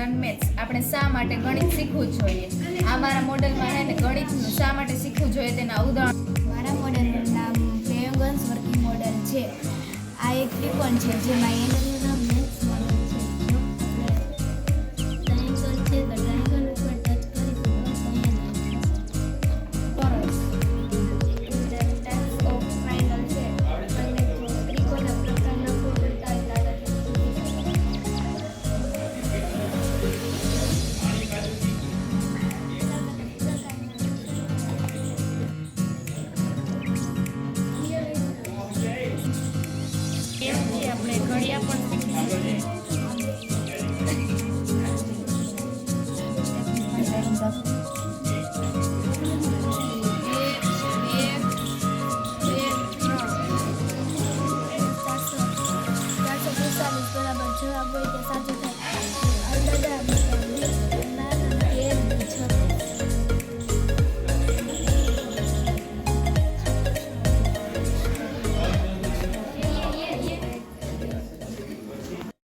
Learn maths. આપણે શા માટે ગણિત શીખવું જોઈએ? આ મારા મોડેલમાં હે ને ગણિતનું શા માટે શીખવું જોઈએ તેના ઉદાહરણ. મારા મોડેલનું નામ પ્રેયોગન્સ વર્કિંગ મોડેલ છે. આ એક ત્રિકોણ છે જેમાં એંગલનું નામ મેથ્સ મોડેલ છે. જો ટ્રાયેંગલ છે તો ટ્રાયેંગલ ઉપર ટચ કરીશું તો ચોરસ. ટાઈપ્સ ઓફ ટ્રાયેંગલ છે અને ત્રિકોણના પ્રકારના પૂરતા આપણે ઘડિયા પણ શીખીએ. બરાબર જવાબ હોય તે સાચો